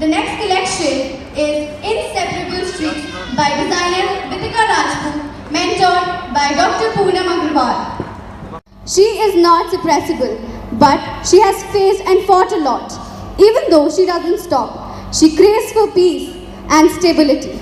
The next collection is Inseparable Streaks by designer Vitika Rajput, mentored by Dr. Poonam Agrawal. She is not suppressible, but she has faced and fought a lot. Even though she doesn't stop, she craves for peace and stability.